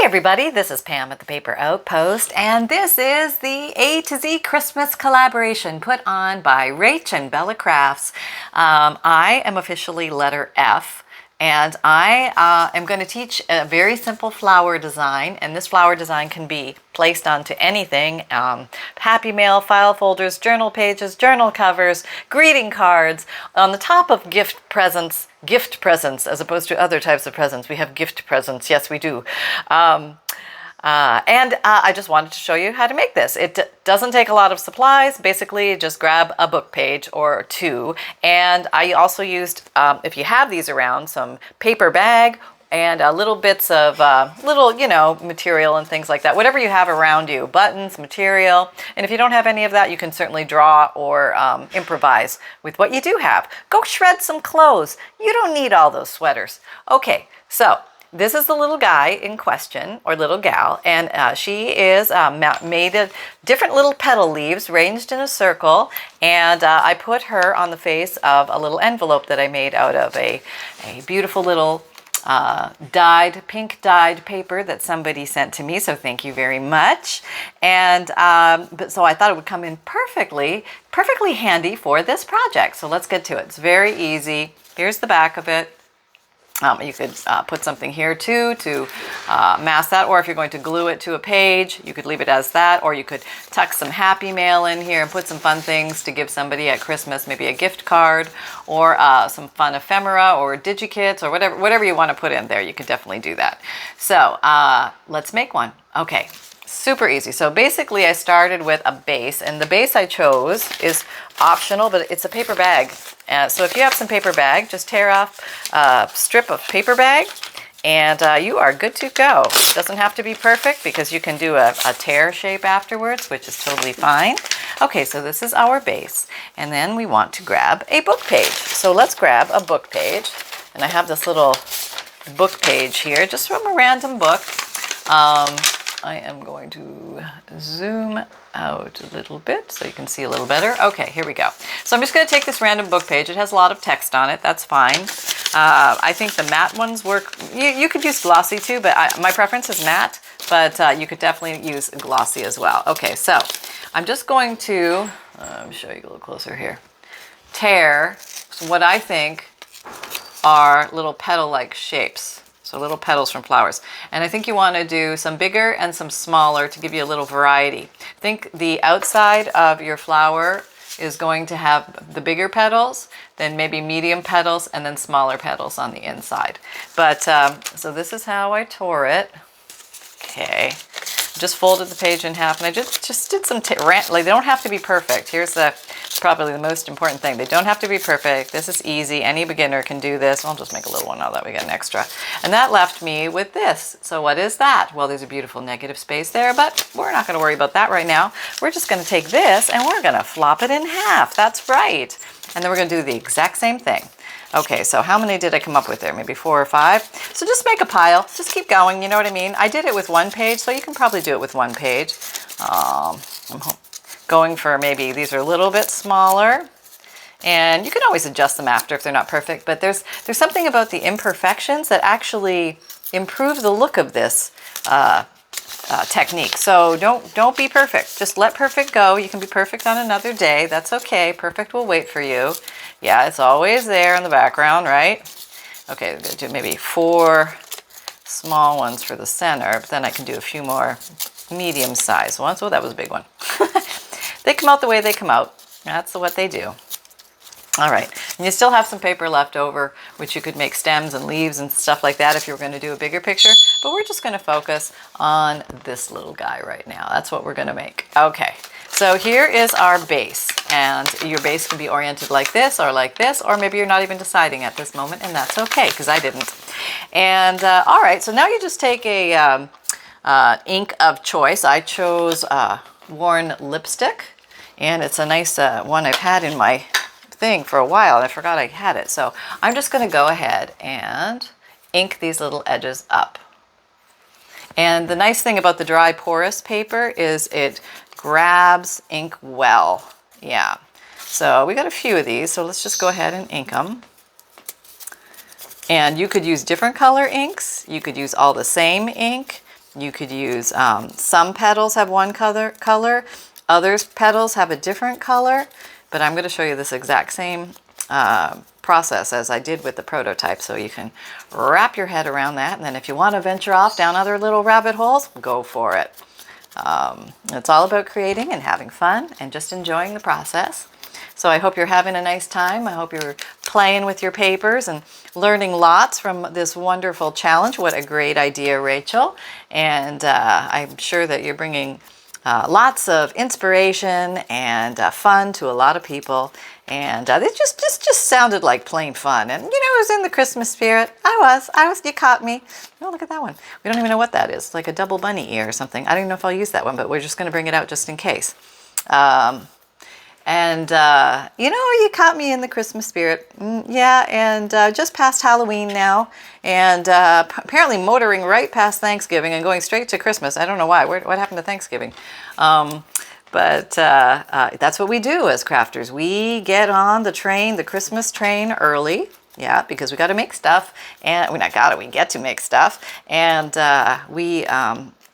everybody, this is Pam at the Paper Outpost, and this is the A to Z Christmas collaboration put on by RachandBella Crafts. I am officially letter F, and I am going to teach a very simple flower design, and this flower design can be placed onto anything. Happy mail, file folders, journal pages, journal covers, greeting cards, on the top of gift presents, as opposed to other types of presents. We have gift presents, yes we do. I just wanted to show you how to make this. It doesn't take a lot of supplies. Basically, just grab a book page or two. And I also used, if you have these around, some paper bag and little bits of material and things like that. Whatever you have around you, buttons, material. And if you don't have any of that, you can certainly draw or improvise with what you do have. Go shred some clothes. You don't need all those sweaters. Okay, so this is the little guy in question, or little gal, and she is made of different little petal leaves ranged in a circle, and I put her on the face of a little envelope that I made out of a beautiful little pink dyed paper that somebody sent to me, so thank you very much. And so I thought it would come in perfectly handy for this project. So let's get to it. It's very easy. Here's the back of it. You could put something here too to mask that, or if you're going to glue it to a page, you could leave it as that, or you could tuck some happy mail in here and put some fun things to give somebody at Christmas, maybe a gift card, or some fun ephemera or digikits, or whatever you want to put in there. You could definitely do that. So let's make one. Okay. Super easy. So basically I started with a base, and the base I chose is optional, but it's a paper bag. So if you have some paper bag, just tear off a strip of paper bag and you are good to go. It doesn't have to be perfect because you can do a tear shape afterwards, which is totally fine. Okay, so this is our base, and then we want to grab a book page. So let's grab a book page, and I have this little book page here just from a random book. I am going to zoom out a little bit so you can see a little better. Okay, here we go. So I'm just going to take this random book page. It has a lot of text on it. That's fine. I think the matte ones work. You could use glossy too, but my preference is matte, but you could definitely use glossy as well. Okay, so I'm just going to, let me show you a little closer here, tear what I think are little petal-like shapes. So little petals from flowers. And I think you want to do some bigger and some smaller to give you a little variety. I think the outside of your flower is going to have the bigger petals, then maybe medium petals, and then smaller petals on the inside. But so this is how I tore it. Okay. Just folded the page in half, and I just did some, they don't have to be perfect. Here's probably the most important thing. They don't have to be perfect. This is easy. Any beginner can do this. I'll just make a little one now that we got an extra. And that left me with this. So what is that? Well, there's a beautiful negative space there, but we're not going to worry about that right now. We're just going to take this and we're going to flop it in half. That's right. And then we're going to do the exact same thing. Okay, so how many did I come up with there? Maybe 4 or 5. So just make a pile. Just keep going, you know what I mean? I did it with one page, so you can probably do it with one page. I'm going for maybe these are a little bit smaller. And you can always adjust them after if they're not perfect, but there's something about the imperfections that actually improve the look of this technique. So don't be perfect. Just let perfect go. You can be perfect on another day. That's okay. Perfect will wait for you. Yeah, it's always there in the background, right? Okay, I'm going to do maybe 4 small ones for the center, but then I can do a few more medium-sized ones. Oh, that was a big one. They come out the way they come out. That's what they do. All right, and you still have some paper left over, which you could make stems and leaves and stuff like that if you were going to do a bigger picture, but we're just going to focus on this little guy right now. That's what we're going to make. Okay, so here is our base, and your base can be oriented like this, or maybe you're not even deciding at this moment, and that's okay, because I didn't. And all right, so now you just take a ink of choice. I chose Worn Lipstick, and it's a nice one I've had in my thing for a while, and I forgot I had it. So I'm just going to go ahead and ink these little edges up. And the nice thing about the dry porous paper is it grabs ink well. Yeah. So we got a few of these, so let's just go ahead and ink them. And you could use different color inks. You could use all the same ink. You could use, some petals have one color, others petals have a different color, but I'm going to show you this exact same process as I did with the prototype, so you can wrap your head around that, and then if you want to venture off down other little rabbit holes, go for it. It's all about creating and having fun and just enjoying the process. So I hope you're having a nice time. I hope you're playing with your papers and learning lots from this wonderful challenge. What a great idea, Rachel. And I'm sure that you're bringing lots of inspiration and fun to a lot of people. And it just sounded like plain fun. And, you know, it was in the Christmas spirit. I was, you caught me. Oh, look at that one. We don't even know what that is. Like a double bunny ear or something. I don't even know if I'll use that one, but we're just going to bring it out just in case. You know, you caught me in the Christmas spirit. Yeah, and just past Halloween now, and apparently motoring right past Thanksgiving and going straight to Christmas. I don't know why. What happened to Thanksgiving? But that's what we do as crafters. We get on the train, the Christmas train, early. Yeah, because we got to make stuff, and we get to make stuff, and we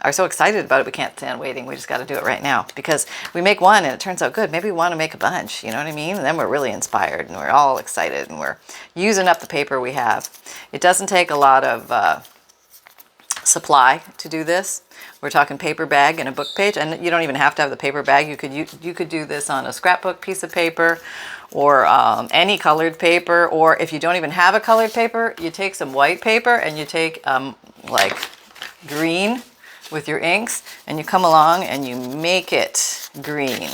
are so excited about it, we can't stand waiting. We just got to do it right now, because we make one and it turns out good. Maybe we want to make a bunch, you know what I mean? And then we're really inspired and we're all excited and we're using up the paper we have. It doesn't take a lot of supply to do this. We're talking paper bag and a book page, and you don't even have to have the paper bag. You could do this on a scrapbook piece of paper, or any colored paper, or if you don't even have a colored paper, you take some white paper and you take like green with your inks, and you come along and you make it green.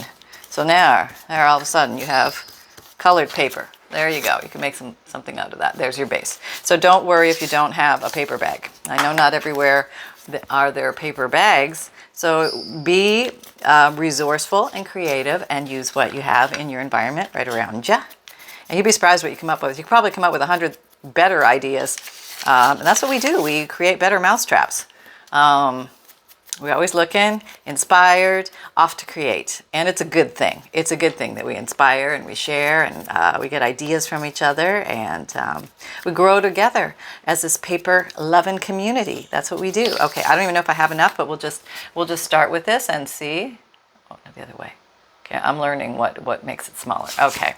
So now, there all of a sudden you have colored paper. There you go. You can make something out of that. There's your base. So don't worry if you don't have a paper bag. I know not everywhere are there paper bags. So be resourceful and creative and use what you have in your environment right around you. And you'd be surprised what you come up with. You could probably come up with 100 better ideas. And that's what we do. We create better mousetraps. We're always looking, inspired, off to create. And it's a good thing. It's a good thing that we inspire and we share, and we get ideas from each other, and we grow together as this paper loving community. That's what we do. Okay, I don't even know if I have enough, but we'll just start with this and see. Oh, no, the other way. Okay, I'm learning what makes it smaller. Okay.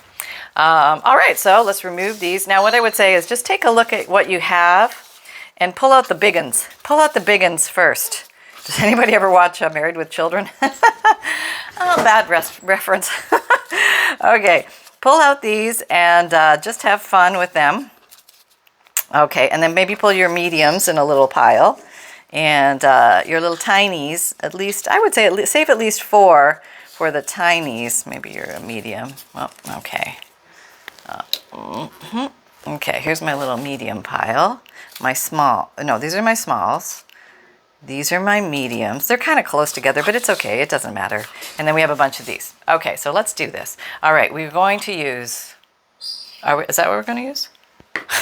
All right, so let's remove these. Now what I would say is just take a look at what you have and pull out the big uns. Pull out the big uns first. Does anybody ever watch Married with Children? Oh, bad reference. Okay, pull out these and just have fun with them. Okay, and then maybe pull your mediums in a little pile, and your little tinies, at least, I would say, save at least 4 for the tinies. Maybe you're a medium. Well, okay. Okay, here's my little medium pile. My small, no, these are my smalls. These are my mediums. They're kind of close together, but it's okay. It doesn't matter. And then we have a bunch of these. Okay, so let's do this. All right, we're going to use... is that what we're going to use?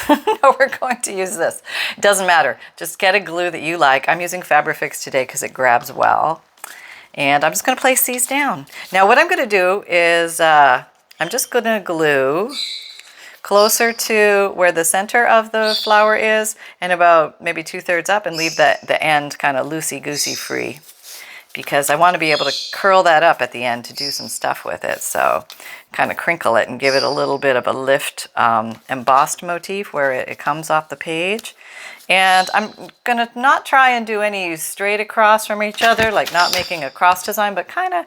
No, we're going to use this. It doesn't matter. Just get a glue that you like. I'm using Fabrifix today because it grabs well. And I'm just going to place these down. Now, what I'm going to do is I'm just going to glue closer to where the center of the flower is, and about maybe 2/3 up, and leave the end kind of loosey-goosey free, because I want to be able to curl that up at the end to do some stuff with it. So kind of crinkle it and give it a little bit of a lift embossed motif where it comes off the page. And I'm going to not try and do any straight across from each other, like not making a cross design, but kind of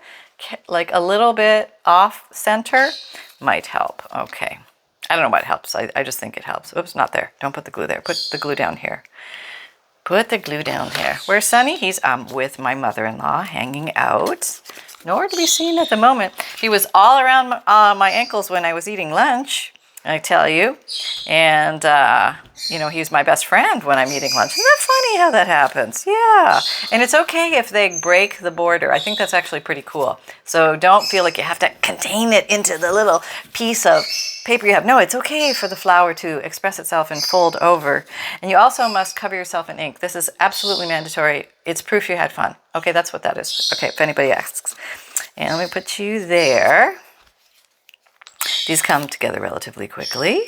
like a little bit off center might help. Okay. I don't know what helps. I just think it helps. Oops, not there. Don't put the glue there. Put the glue down here. Put the glue down here. Where's Sonny? He's with my mother-in-law hanging out. Nowhere to be seen at the moment. He was all around my ankles when I was eating lunch, I tell you. And, you know, he's my best friend when I'm eating lunch. Isn't that funny how that happens? Yeah. And it's okay if they break the border. I think that's actually pretty cool. So don't feel like you have to contain it into the little piece of paper you have. No, it's okay for the flower to express itself and fold over. And you also must cover yourself in ink. This is absolutely mandatory. It's proof you had fun. Okay, that's what that is. Okay, if anybody asks. And let me put you there. These come together relatively quickly.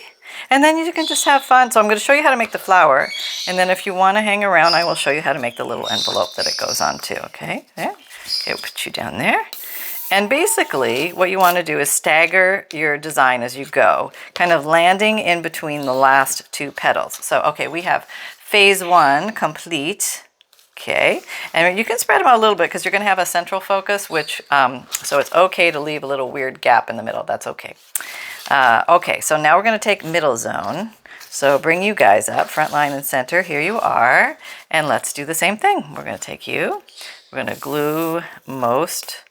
And then you can just have fun. So I'm going to show you how to make the flower. And then if you want to hang around, I will show you how to make the little envelope that it goes on to. Okay, there. Okay, we'll put you down there. And basically what you want to do is stagger your design as you go, kind of landing in between the last two petals. So, okay, we have phase 1 complete. Okay, and you can spread them out a little bit because you're going to have a central focus, which, so it's okay to leave a little weird gap in the middle. That's okay. Okay, so now we're going to take middle zone. So bring you guys up, front line and center. Here you are. And let's do the same thing. We're going to take you. We're going to glue most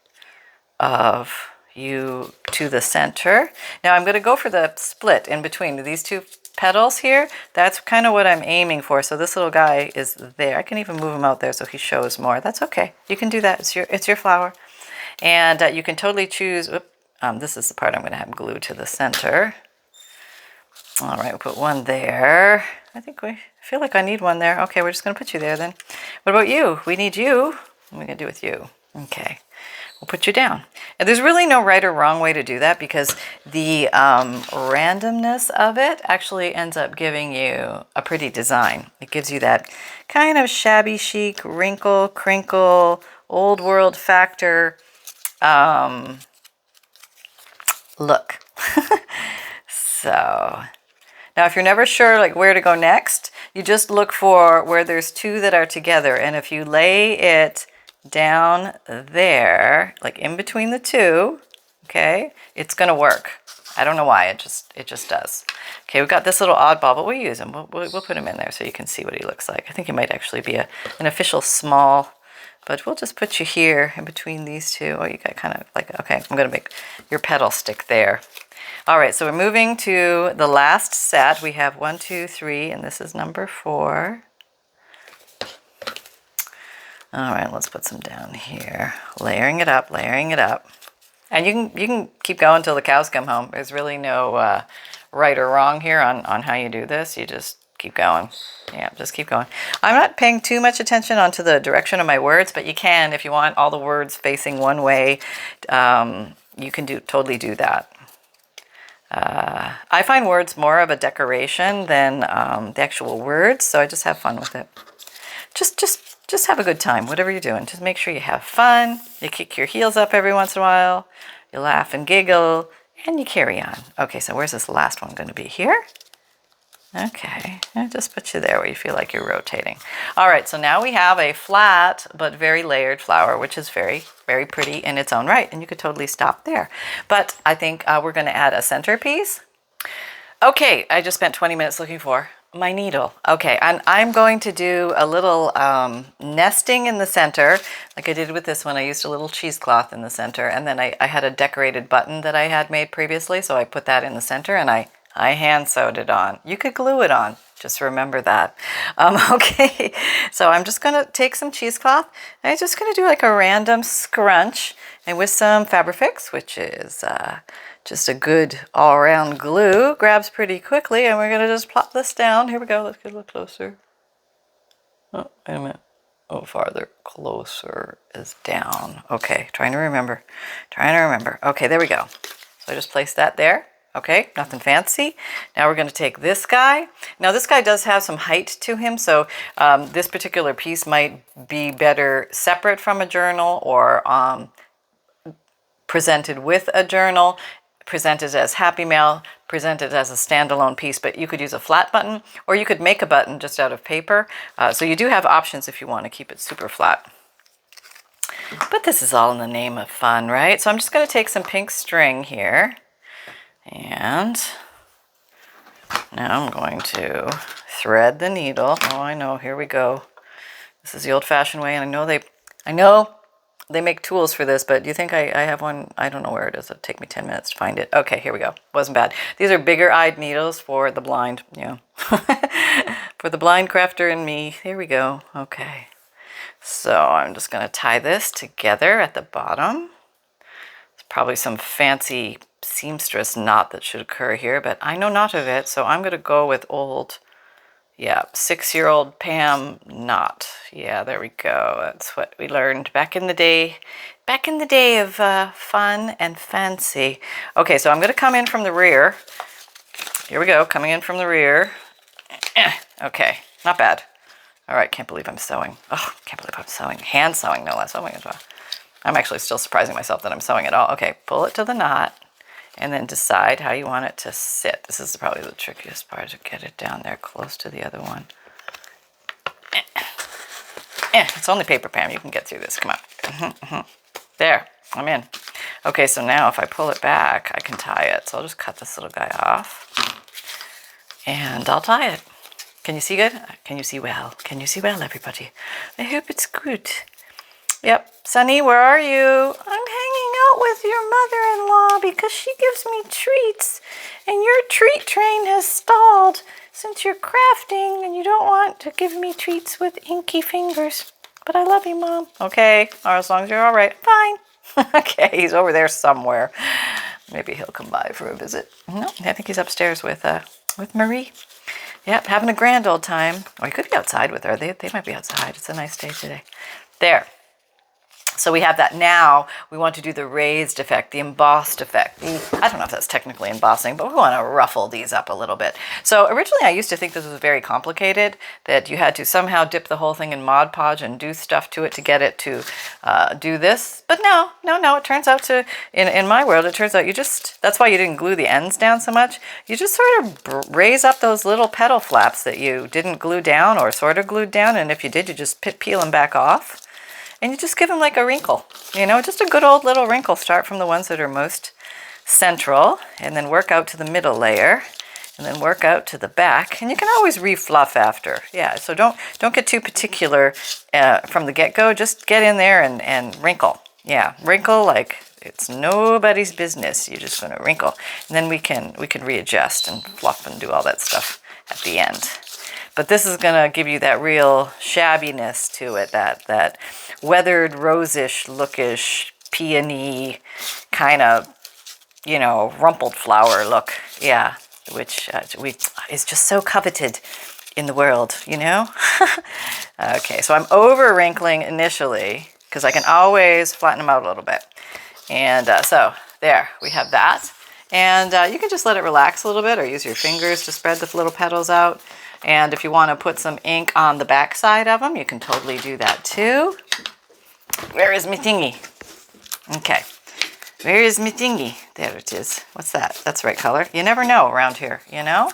of you to the center. Now I'm going to go for the split in between these two petals here. That's kind of what I'm aiming for. So this little guy is there. I can even move him out there so he shows more. That's okay. You can do that. It's your flower. And you can totally choose. This is the part I'm going to have glued to the center. All right, we'll put one there. I feel like I need one there. Okay, we're just going to put you there then. What about you? We need you. What are we going to do with you? Okay. We'll put you down. And there's really no right or wrong way to do that because the randomness of it actually ends up giving you a pretty design. It gives you that kind of shabby chic, wrinkle, crinkle, old world factor look. So now if you're never sure like where to go next, you just look for where there's two that are together. And if you lay it down there, like in between the two, okay, it's gonna work. I don't know why, it just does. Okay, we've got this little oddball, but we'll use him. We'll put him in there so you can see what he looks like. I think he might actually be an official small, but we'll just put you here in between these two. Oh, you got kind of like, okay, I'm gonna make your petal stick there. All right, so we're moving to the last set. We have 1, 2, 3, and this is number 4. All right, let's put some down here. Layering it up, layering it up. And you can keep going until the cows come home. There's really no right or wrong here on how you do this. You just keep going. Yeah, just keep going. I'm not paying too much attention onto the direction of my words, but you can, if you want all the words facing one way, you can totally do that. I find words more of a decoration than the actual words, so I just have fun with it. Just have a good time, whatever you're doing. Just make sure you have fun. You kick your heels up every once in a while. You laugh and giggle, and you carry on. Okay, so where's this last one going to be? Here? Okay, I'll just put you there where you feel like you're rotating. All right, so now we have a flat but very layered flower, which is very, very pretty in its own right, and you could totally stop there. But I think we're going to add a centerpiece. Okay, I just spent 20 minutes looking for my needle. Okay, and I'm going to do a little nesting in the center, like I did with this one. I used a little cheesecloth in the center, and then I had a decorated button that I had made previously, so I put that in the center, and I hand sewed it on. You could glue it on, just remember that. Okay, so I'm just going to take some cheesecloth, and I'm just going to do like a random scrunch, and with some Fabrifix, which is just a good all-around glue, grabs pretty quickly, and we're going to just plop this down. Here we go. Let's get a little closer. Oh, wait a minute. Oh, farther. Closer is down. Okay, trying to remember. Okay, there we go. So I just placed that there. Okay, nothing fancy. Now we're going to take this guy. Now this guy does have some height to him, so this particular piece might be better separate from a journal or presented with a journal, presented as Happy Mail, presented as a standalone piece, but you could use a flat button or you could make a button just out of paper. So you do have options if you want to keep it super flat. But this is all in the name of fun, right? So I'm just going to take some pink string here, and now I'm going to thread the needle. Oh, I know, here we go. This is the old-fashioned way, and I know they make tools for this, but do you think I have one? I don't know where it is. It'll take me 10 minutes to find it. Okay, here we go. Wasn't bad. These are bigger-eyed needles for the blind, yeah. For the blind crafter and me. Here we go. Okay. So I'm just going to tie this together at the bottom. There's probably some fancy seamstress knot that should occur here, but I know not of it, so I'm going to go with old, yeah, 6-year-old Pam knot. Yeah, there we go. That's what we learned back in the day of fun and fancy. Okay, so I'm going to come in from the rear, Here we go, coming in from the rear. Okay, not bad. All right, can't believe I'm sewing. Oh, can't believe I'm sewing. Hand sewing, no less. Oh my gosh. I'm actually still surprising myself that I'm sewing at all. Okay, pull it to the knot and then decide how you want it to sit. This is probably the trickiest part, to get it down there close to the other one. It's only paper, Pam. You can get through this. Come on. There, I'm in. Okay, so now if I pull it back, I can tie it. So I'll just cut this little guy off and I'll tie it. Can you see good? Can you see well? Can you see well, everybody? I hope it's good. Yep. Sunny, where are you? I'm hanging out with your mother-in-law because she gives me treats. And your treat train has stalled since you're crafting and you don't want to give me treats with inky fingers. But I love you, Mom. Okay. Or as long as you're all right. Fine. Okay. He's over there somewhere. Maybe he'll come by for a visit. No, I think he's upstairs with Marie. Yep, having a grand old time. Or he could be outside with her. They might be outside. It's a nice day today. There. So we have that. Now we want to do the raised effect, the embossed effect. I don't know if that's technically embossing, but we want to ruffle these up a little bit. So originally I used to think this was very complicated, that you had to somehow dip the whole thing in Mod Podge and do stuff to it to get it to do this. But no, it turns out to, in my world, it turns out you just, that's why you didn't glue the ends down so much. You just sort of raise up those little petal flaps that you didn't glue down or sort of glued down. And if you did, you just peel them back off. And you just give them like a wrinkle, you know, just a good old little wrinkle. Start from the ones that are most central and then work out to the middle layer and then work out to the back. And you can always refluff after. Yeah, so don't get too particular from the get-go. Just get in there and wrinkle. Yeah, wrinkle like it's nobody's business. You're just going to wrinkle. And then we can readjust and fluff and do all that stuff at the end. But this is going to give you that real shabbiness to it, that weathered, rosish, lookish, peony kind of, you know, rumpled flower look. Yeah, which is just so coveted in the world, you know? Okay, so I'm over wrinkling initially because I can always flatten them out a little bit. And so there, we have that. And you can just let it relax a little bit or use your fingers to spread the little petals out. And if you want to put some ink on the back side of them, you can totally do that too. Where is my thingy? Okay. Where is my thingy? There it is. What's that? That's the right color. You never know around here, you know?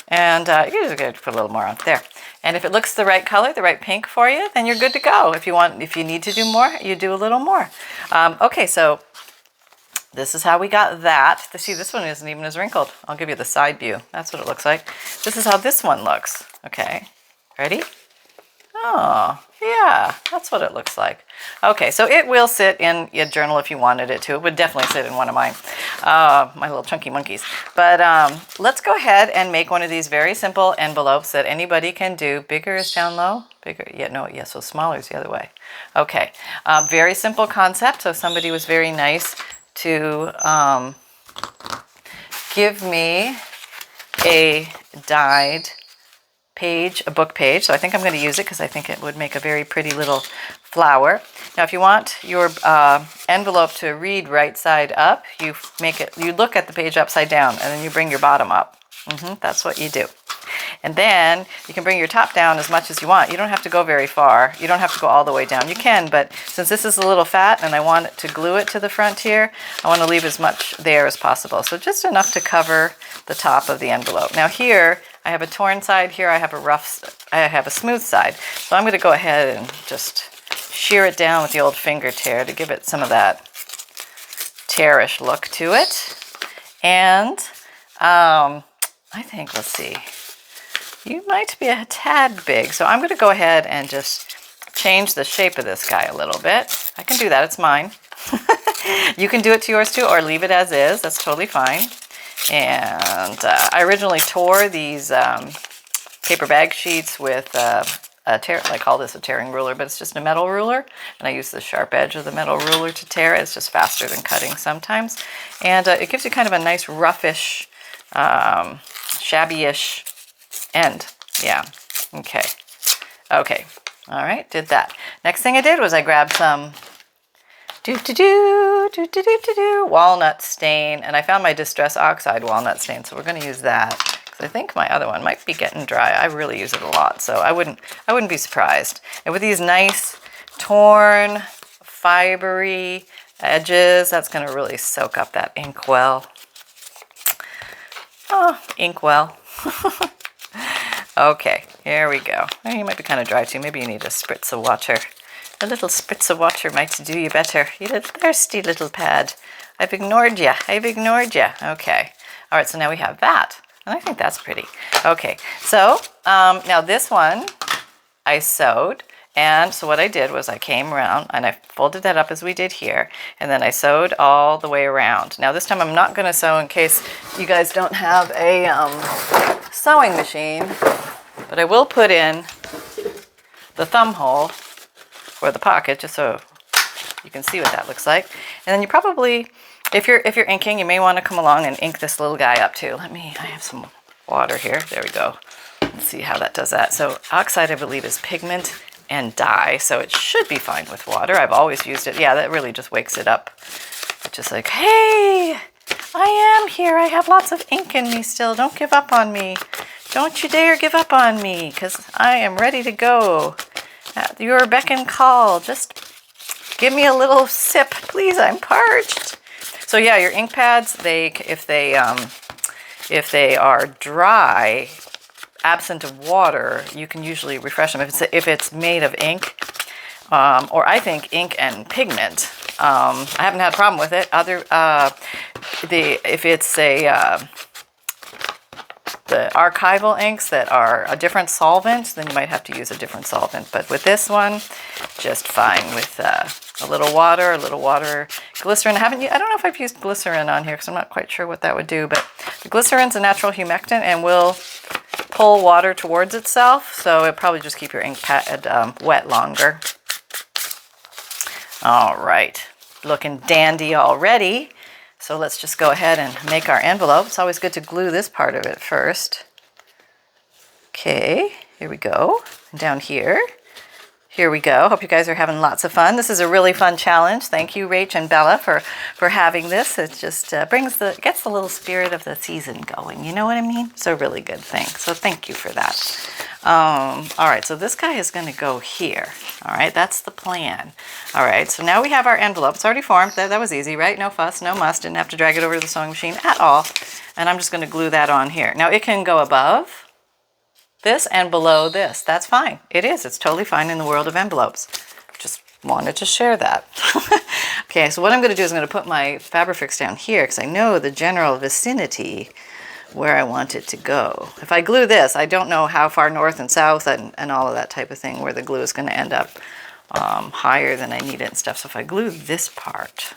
And you just got to put a little more on there. And if it looks the right color, the right pink for you, then you're good to go. If you need to do more, you do a little more. Okay, so this is how we got that. See, this one isn't even as wrinkled. I'll give you the side view. That's what it looks like. This is how this one looks. Okay, ready? Oh, yeah, that's what it looks like. Okay, so it will sit in your journal if you wanted it to. It would definitely sit in one of mine, my little chunky monkeys. But let's go ahead and make one of these very simple envelopes that anybody can do. Bigger is down low? Bigger, yeah, no, yeah, so smaller is the other way. Okay, very simple concept. So somebody was very nice to give me a dyed page, a book page. So I think I'm going to use it because I think it would make a very pretty little flower. Now, if you want your envelope to read right side up, you look at the page upside down and then you bring your bottom up. That's what you do. And then you can bring your top down as much as you want. You don't have to go very far. You don't have to go all the way down. You can, but since this is a little fat and I want to glue it to the front here, I want to leave as much there as possible. So just enough to cover the top of the envelope. Now here, I have a torn side. Here I have a smooth side. So I'm going to go ahead and just shear it down with the old finger tear to give it some of that tearish look to it. And I think, let's see, you might be a tad big. So I'm going to go ahead and just change the shape of this guy a little bit. I can do that. It's mine. You can do it to yours too, or leave it as is. That's totally fine. And I originally tore these paper bag sheets with I call this a tearing ruler, but it's just a metal ruler. And I use the sharp edge of the metal ruler to tear it. It's just faster than cutting sometimes. And it gives you kind of a nice roughish, shabby-ish end. Yeah. Okay. Okay. All right. Did that. Next thing I did was I grabbed some Walnut stain, and I found my Distress Oxide walnut stain, so we're going to use that because I think my other one might be getting dry. I really use it a lot, so I wouldn't be surprised. And with these nice torn, fibery edges, that's going to really soak up that ink well. Oh, ink well. Okay, here we go. Oh, you might be kind of dry too. Maybe you need a spritz of water. A little spritz of water might do you better. You little thirsty little pad. I've ignored you. I've ignored you. Okay. All right, so now we have that. And I think that's pretty. Okay, so now this one I sewed. And so what I did was I came around and I folded that up as we did here. And then I sewed all the way around. Now this time I'm not going to sew in case you guys don't have a sewing machine. But I will put in the thumb hole for the pocket, just so you can see what that looks like. And then you probably, if you're inking, you may want to come along and ink this little guy up too. I have some water here. There we go. Let's see how that does that. So oxide, I believe, is pigment and dye, so it should be fine with water. I've always used it. Yeah, that really just wakes it up. It's just like, hey, I am here. I have lots of ink in me still. Don't give up on me. Don't you dare give up on me, because I am ready to go. At your beck and call. Just give me a little sip, please. I'm parched. So yeah, your ink pads, if they are dry, absent of water, you can usually refresh them. If it's made of ink, or I think ink and pigment. I haven't had a problem with it. If it's the archival inks that are a different solvent, then you might have to use a different solvent. But with this one, just fine with a little water, glycerin. I don't know if I've used glycerin on here because I'm not quite sure what that would do, but the glycerin's a natural humectant and will pull water towards itself, so it'll probably just keep your ink pad wet longer. All right, looking dandy already. So let's just go ahead and make our envelope. It's always good to glue this part of it first. Okay, here we go. And down here. Here we go. Hope you guys are having lots of fun. This is a really fun challenge. Thank you, RachandBella, for having this. It just gets the little spirit of the season going. You know what I mean? It's a really good thing. So thank you for that. All right, so this guy is going to go here. All right, that's the plan. All right, so now we have our envelope. It's already formed. That was easy, right? No fuss, no muss. Didn't have to drag it over to the sewing machine at all. And I'm just going to glue that on here. Now it can go above this and below this. That's fine. It is. It's totally fine in the world of envelopes. Just wanted to share that. Okay, so what I'm going to do is I'm going to put my Fabrifix down here because I know the general vicinity where I want it to go. If I glue this, I don't know how far north and south and all of that type of thing where the glue is going to end up higher than I need it and stuff. So if I glue this part,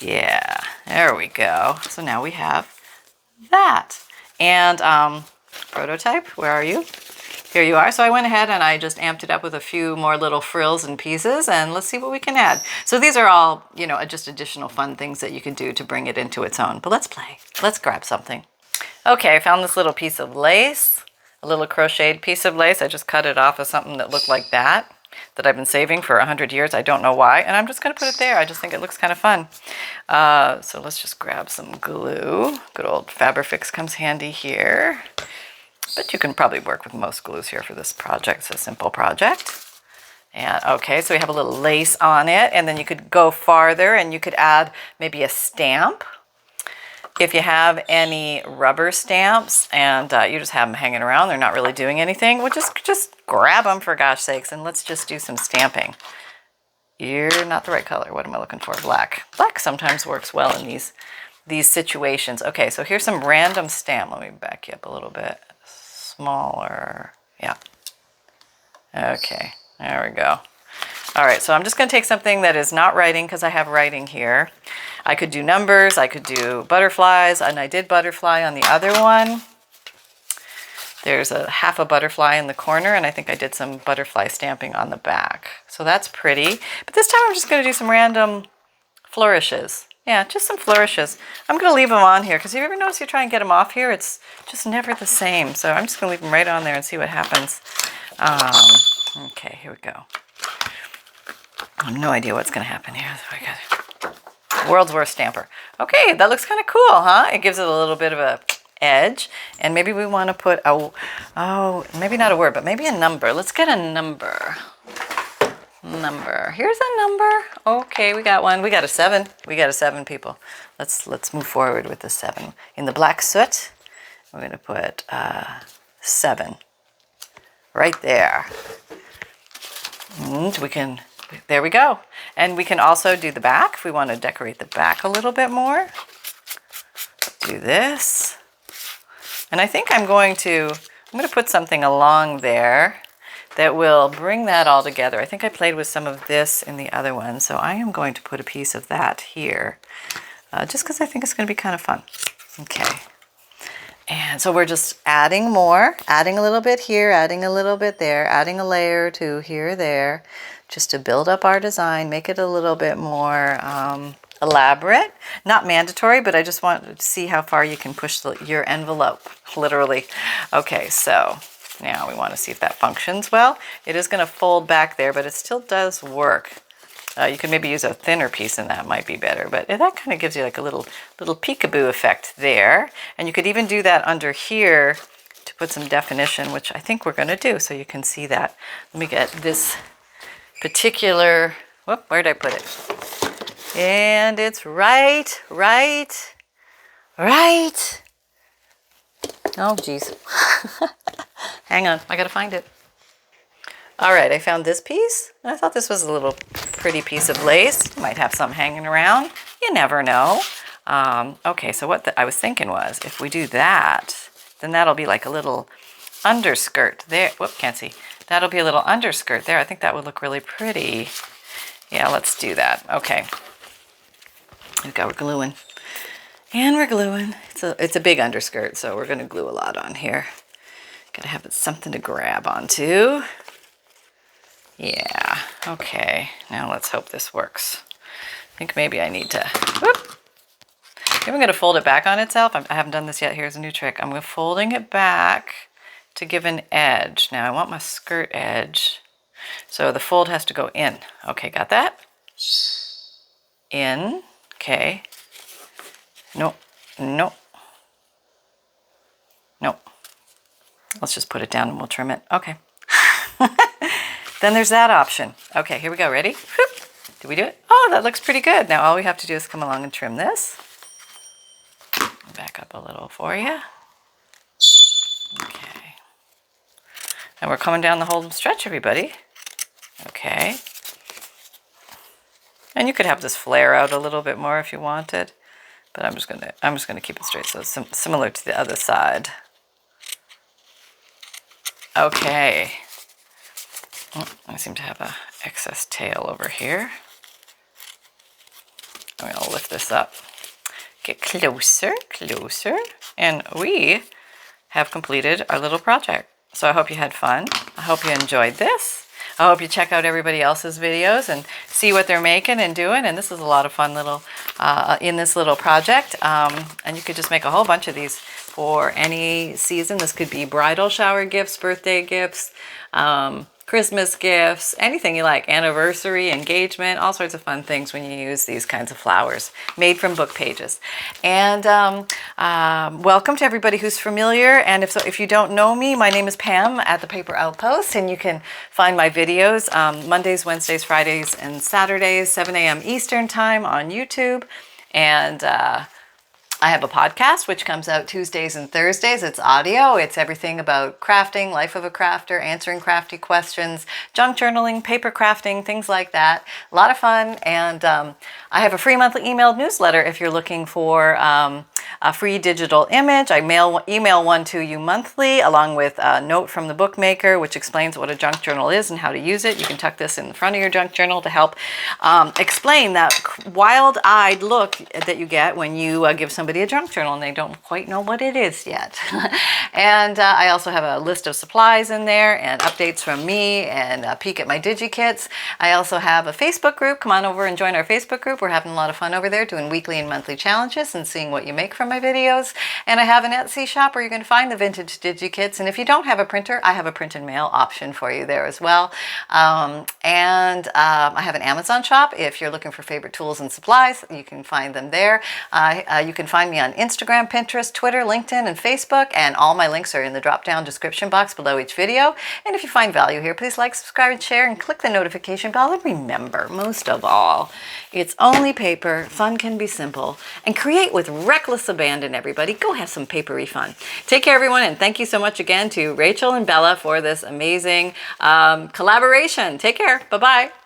yeah, there we go. So now we have that. And prototype, where are you? Here you are. So I went ahead and I just amped it up with a few more little frills and pieces, and let's see what we can add. So these are all, you know, just additional fun things that you can do to bring it into its own. But let's play. Let's grab something. Okay, I found this little piece of lace, a little crocheted piece of lace. I just cut it off of something that looked like that I've been saving for 100 years. I don't know why, and I'm just going to put it there. I just think it looks kind of fun. So let's just grab some glue. Good old Fabrifix comes handy here. But you can probably work with most glues here for this project. It's a simple project. And okay, so we have a little lace on it, and then you could go farther and you could add maybe a stamp. If you have any rubber stamps and you just have them hanging around, they're not really doing anything, well, just grab them for gosh sakes, and let's just do some stamping. You're not the right color. What am I looking for? Black. Black sometimes works well in these situations. Okay, so here's some random stamp. Let me back you up a little bit. Smaller. Yeah. Okay, there we go. All right, so I'm just going to take something that is not writing because I have writing here. I could do numbers, I could do butterflies, and I did butterfly on the other one. There's a half a butterfly in the corner, and I think I did some butterfly stamping on the back. So that's pretty. But this time I'm just going to do some random flourishes. Yeah, just some flourishes. I'm going to leave them on here because if you ever notice you try and get them off here, it's just never the same. So I'm just going to leave them right on there and see what happens. Okay, here we go. I have no idea what's going to happen here. World's worst stamper. Okay, that looks kind of cool, huh? It gives it a little bit of a edge. And maybe we want to put maybe not a word, but maybe a number. Let's get a number. Here's a number. Okay, we got one. We got a 7. We got a 7, people. Let's move forward with the 7. In the black soot, we're going to put 7 right there. And we can, there we go. And we can also do the back if we want to decorate the back a little bit more. Do this. And I think I'm going to put something along there that will bring that all together. I think I played with some of this in the other one, so I am going to put a piece of that here, just because I think it's going to be kind of fun. Okay. And so we're just adding more, adding a little bit here, adding a little bit there, adding a layer or two here or there, just to build up our design, make it a little bit more elaborate. Not mandatory, but I just want to see how far you can push your envelope, literally. Okay, so now we want to see if that functions well. It is going to fold back there, but it still does work. You could maybe use a thinner piece and that might be better, but that kind of gives you like a little peekaboo effect there. And you could even do that under here to put some definition, which I think we're going to do, so you can see that. Let me get this particular, whoop, where did I put it? And it's right. Oh, geez. Hang on, I gotta find it. All right, I found this piece. I thought this was a little pretty piece of lace. Might have some hanging around. You never know. Okay, so what I was thinking was, if we do that, then that'll be like a little underskirt there. Whoop, can't see. That'll be a little underskirt there. I think that would look really pretty. Yeah, let's do that. Okay. Okay, we're gluing. And we're gluing. It's a big underskirt, so we're gonna glue a lot on here. Gotta have something to grab onto. Yeah, okay. Now let's hope this works. I think maybe I need to, whoop. Maybe I'm gonna fold it back on itself. I haven't done this yet. Here's a new trick. I'm folding it back to give an edge. Now I want my skirt edge. So the fold has to go in. Okay, got that? In, okay. No. Let's just put it down and we'll trim it. Okay. Then there's that option. Okay, here we go. Ready? Whoop. Did we do it? Oh, that looks pretty good. Now all we have to do is come along and trim this. Back up a little for you. Okay. And we're coming down the whole stretch, everybody. Okay. And you could have this flare out a little bit more if you wanted, but I'm just gonna keep it straight, so it's similar to the other side. Okay. Oh, I seem to have an excess tail over here. I'm gonna lift this up. Get closer, and we have completed our little project. So I hope you had fun. I hope you enjoyed this. I hope you check out everybody else's videos and see what they're making and doing. And this is a lot of fun little, in this little project. And you could just make a whole bunch of these for any season. This could be bridal shower gifts, birthday gifts, Christmas gifts, anything you like, anniversary, engagement, all sorts of fun things when you use these kinds of flowers made from book pages. And welcome to everybody who's familiar. And if you don't know me, my name is Pam at the Paper Outpost, and you can find my videos Mondays, Wednesdays, Fridays, and Saturdays, 7 a.m. Eastern time on YouTube. And I have a podcast which comes out Tuesdays and Thursdays. It's audio. It's everything about crafting, life of a crafter, answering crafty questions, junk journaling, paper crafting, things like that. A lot of fun. And I have a free monthly emailed newsletter if you're looking for a free digital image. I email one to you monthly, along with a note from the bookmaker, which explains what a junk journal is and how to use it. You can tuck this in the front of your junk journal to help explain that wild-eyed look that you get when you give somebody a junk journal and they don't quite know what it is yet. And I also have a list of supplies in there and updates from me and a peek at my DigiKits. I also have a Facebook group. Come on over and join our Facebook group. We're having a lot of fun over there doing weekly and monthly challenges and seeing what you make from my videos. And I have an Etsy shop where you can find the vintage DigiKits. And if you don't have a printer, I have a print and mail option for you there as well. I have an Amazon shop. If you're looking for favorite tools and supplies, you can find them there. You can find me on Instagram, Pinterest, Twitter, LinkedIn, and Facebook. And all my links are in the drop-down description box below each video. And if you find value here, please like, subscribe, and share, and click the notification bell. And remember, most of all, it's only paper. Fun can be simple. And create with reckless abandon, everybody. Go have some papery fun. Take care, everyone, and thank you so much again to Rachel and Bella for this amazing collaboration. Take care. Bye-bye.